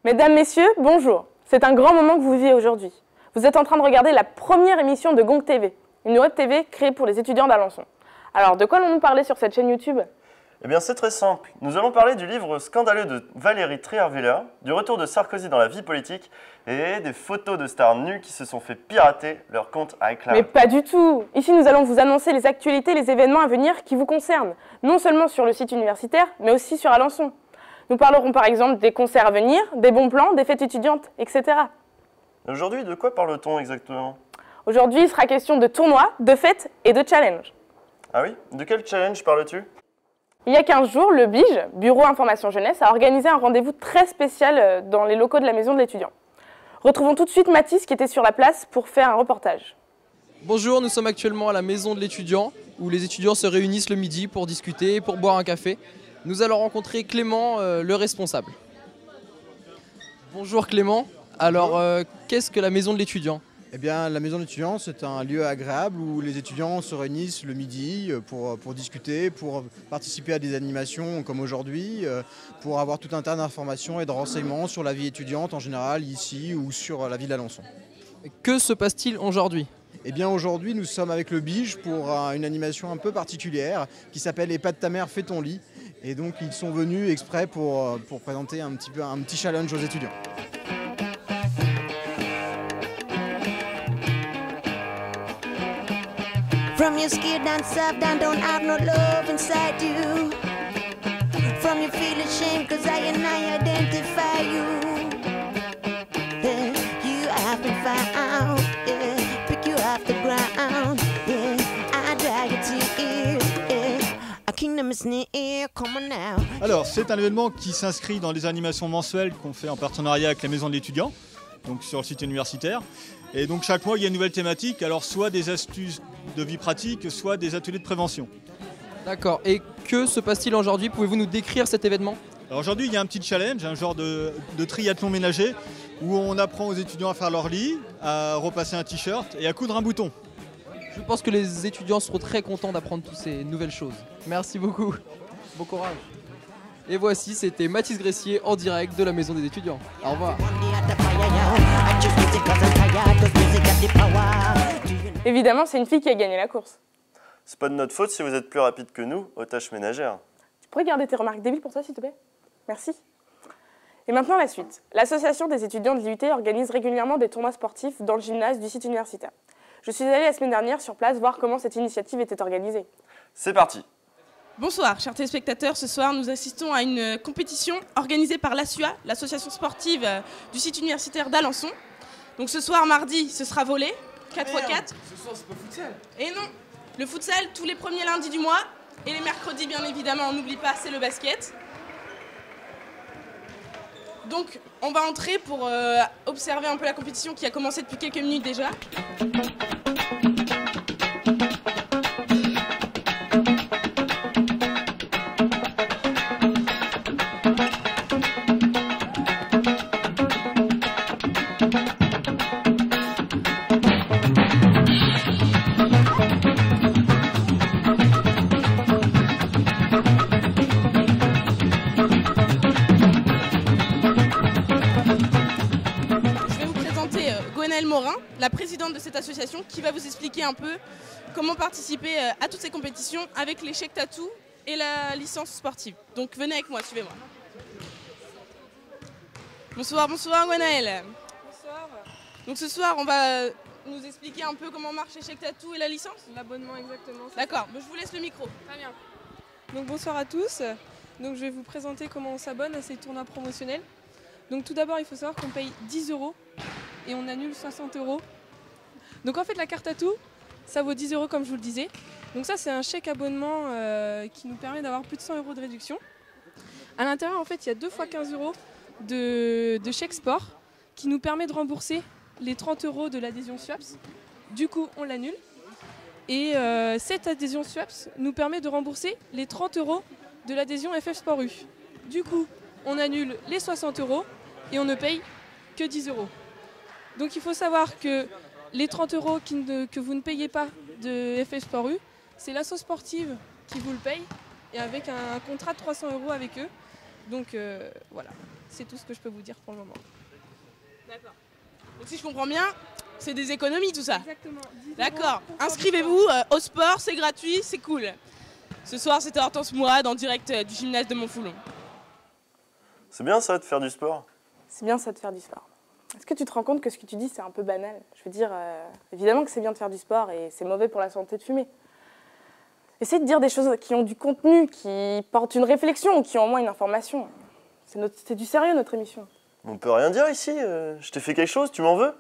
Mesdames, Messieurs, bonjour. C'est un grand moment que vous vivez aujourd'hui. Vous êtes en train de regarder la première émission de Gong TV, une web TV créée pour les étudiants d'Alençon. Alors, de quoi allons-nous parler sur cette chaîne YouTube ? Eh bien, c'est très simple. Nous allons parler du livre scandaleux de Valérie Trierweiler, du retour de Sarkozy dans la vie politique et des photos de stars nues qui se sont fait pirater leur compte iCloud. Mais pas du tout. Ici, nous allons vous annoncer les actualités, les événements à venir qui vous concernent, non seulement sur le site universitaire, mais aussi sur Alençon. Nous parlerons par exemple des concerts à venir, des bons plans, des fêtes étudiantes, etc. Aujourd'hui, de quoi parle-t-on exactement ? Aujourd'hui, il sera question de tournois, de fêtes et de challenges. Ah oui ? De quel challenge parles-tu ? Il y a 15 jours, le BIGE, Bureau Information Jeunesse, a organisé un rendez-vous très spécial dans les locaux de la Maison de l'étudiant. Retrouvons tout de suite Mathis qui était sur la place pour faire un reportage. Bonjour, nous sommes actuellement à la Maison de l'étudiant où les étudiants se réunissent le midi pour discuter, pour boire un café. Nous allons rencontrer Clément, le responsable. Bonjour Clément, alors qu'est-ce que la Maison de l'étudiant ? Eh bien, la Maison de l'étudiant, c'est un lieu agréable où les étudiants se réunissent le midi pour discuter, pour participer à des animations comme aujourd'hui, pour avoir tout un tas d'informations et de renseignements sur la vie étudiante en général, ici ou sur la ville d'Alençon. Que se passe-t-il aujourd'hui ? Eh bien, aujourd'hui, nous sommes avec le BIGE pour une animation un peu particulière qui s'appelle « Et pas de ta mère, fais ton lit ». Et donc, ils sont venus exprès pour présenter un petit challenge aux étudiants. From your skin down south down, don't have no love inside you. From you feel ashamed cause I and I identify you. Yeah, you have been found, yeah, pick you off the ground, yeah, I drag you to here, yeah, a kingdom is near, come on now. Alors, c'est un événement qui s'inscrit dans les animations mensuelles qu'on fait en partenariat avec la Maison de l'étudiant, donc sur le site universitaire. Et donc chaque mois, il y a une nouvelle thématique, alors soit des astuces de vie pratique, soit des ateliers de prévention. D'accord, et que se passe-t-il aujourd'hui ? Pouvez-vous nous décrire cet événement ? Alors aujourd'hui, il y a un petit challenge, un genre de triathlon ménager, où on apprend aux étudiants à faire leur lit, à repasser un t-shirt et à coudre un bouton. Je pense que les étudiants seront très contents d'apprendre toutes ces nouvelles choses. Merci beaucoup, bon courage. Et voici, c'était Mathis Gressier en direct de la Maison des étudiants. Au revoir. Évidemment, c'est une fille qui a gagné la course. C'est pas de notre faute si vous êtes plus rapide que nous aux tâches ménagères. Tu pourrais garder tes remarques débiles pour toi, s'il te plaît ? Merci. Et maintenant, la suite. L'association des étudiants de l'IUT organise régulièrement des tournois sportifs dans le gymnase du site universitaire. Je suis allée la semaine dernière sur place voir comment cette initiative était organisée. C'est parti. Bonsoir, chers téléspectateurs. Ce soir, nous assistons à une compétition organisée par l'ASUA, l'association sportive du site universitaire d'Alençon. Donc ce soir, mardi, ce sera volley, 4x4. Ce soir, c'est pas futsal. Et non, le futsal tous les premiers lundis du mois. Et les mercredis, bien évidemment, on n'oublie pas, c'est le basket. Donc, on va entrer pour observer un peu la compétition qui a commencé depuis quelques minutes déjà. La présidente de cette association qui va vous expliquer un peu comment participer à toutes ces compétitions avec l'échec tatou et la licence sportive. Donc venez avec moi, suivez-moi. Bonsoir, bonsoir Gwenaëlle. Bonsoir. Donc ce soir on va nous expliquer un peu comment marche l'échec tatou et la licence. L'abonnement exactement. D'accord, je vous laisse le micro. Très bien. Donc bonsoir à tous. Donc je vais vous présenter comment on s'abonne à ces tournois promotionnels. Donc tout d'abord il faut savoir qu'on paye 10 € et on annule 60 €. Donc en fait la carte tatou, ça vaut 10 € comme je vous le disais. Donc ça c'est un chèque abonnement qui nous permet d'avoir plus de 100 € de réduction. À l'intérieur en fait il y a 2 fois 15 € de chèque sport qui nous permet de rembourser les 30 € de l'adhésion SWAPS. Du coup on l'annule. Et cette adhésion SWAPS nous permet de rembourser les 30 € de l'adhésion FF Sport U. Du coup on annule les 60 € et on ne paye que 10 €. Donc il faut savoir que les 30 € que vous ne payez pas de FF Sport U, c'est l'asso sportive qui vous le paye et avec un contrat de 300 € avec eux. Donc voilà, c'est tout ce que je peux vous dire pour le moment. D'accord. Donc si je comprends bien, c'est des économies tout ça. Exactement. D'accord. Inscrivez-vous au sport, c'est gratuit, c'est cool. Ce soir, c'était Hortense Mourad en direct du gymnase de Montfoulon. C'est bien ça de faire du sport. C'est bien ça de faire du sport. Est-ce que tu te rends compte que ce que tu dis, c'est un peu banal? Je veux dire, évidemment que c'est bien de faire du sport et c'est mauvais pour la santé de fumer. Essaye de dire des choses qui ont du contenu, qui portent une réflexion ou qui ont au moins une information. C'est du sérieux, notre émission. On peut rien dire ici. Je t'ai fait quelque chose, tu m'en veux?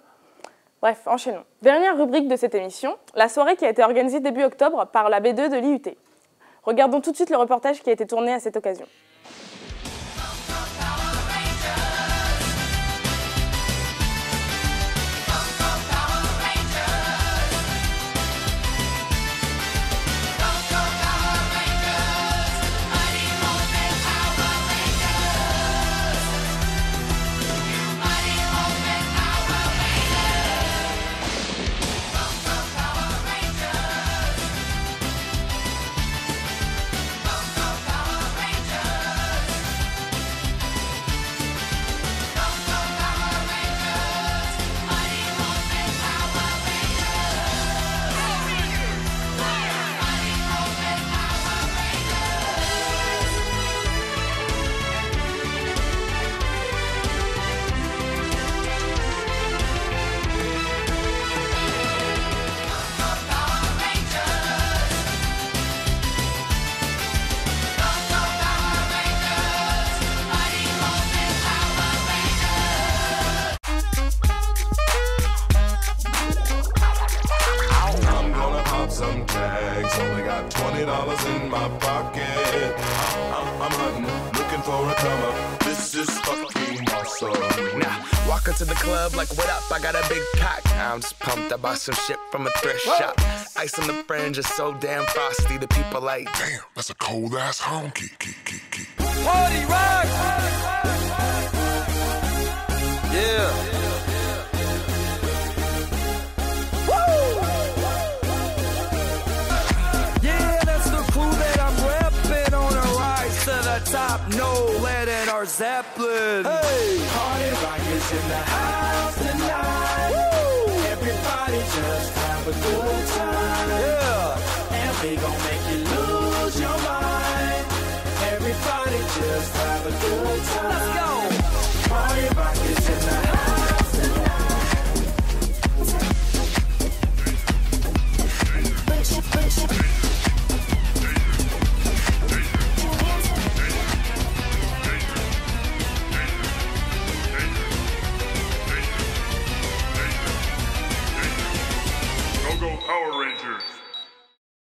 Bref, enchaînons. Dernière rubrique de cette émission, la soirée qui a été organisée début octobre par la B2 de l'IUT. Regardons tout de suite le reportage qui a été tourné à cette occasion. Some tags, only got $20 in my pocket. I'm hunting, looking for a come up. This is fucking awesome. Now, walk into the club like, what up? I got a big cock. I'm just pumped. I bought some shit from a thrift shop. Ice on the fringe is so damn frosty. The people like, Damn, that's a cold ass honky. Party rock! Yeah. Top, no lead in our Zeppelin. Hey, party rock is in the house tonight. Woo! Everybody just have a good time. Yeah, and we gon' make you lose your mind. Everybody just have a good time. Let's go. Party rock is in the house tonight.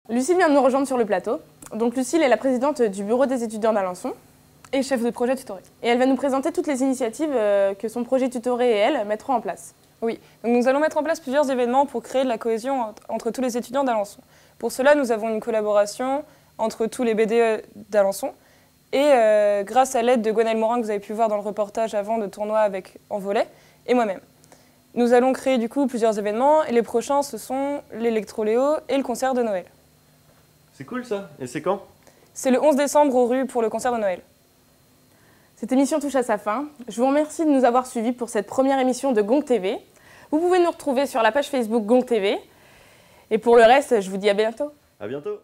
Lucille vient de nous rejoindre sur le plateau. Donc Lucille est la présidente du bureau des étudiants d'Alençon. Et chef de projet tutoré. Et elle va nous présenter toutes les initiatives que son projet tutoré et elle mettront en place. Oui, donc nous allons mettre en place plusieurs événements pour créer de la cohésion entre tous les étudiants d'Alençon. Pour cela, nous avons une collaboration entre tous les BD d'Alençon. Et grâce à l'aide de Gwenaëlle Morin, que vous avez pu voir dans le reportage avant de tournoi avec Envolée, et moi-même. Nous allons créer du coup plusieurs événements. Et les prochains, ce sont l'Electroléo et le concert de Noël. C'est cool ça. Et c'est quand? C'est le 11 décembre aux rues pour le concert de Noël. Cette émission touche à sa fin. Je vous remercie de nous avoir suivis pour cette première émission de Gong TV. Vous pouvez nous retrouver sur la page Facebook Gong TV. Et pour le reste, je vous dis à bientôt. À bientôt.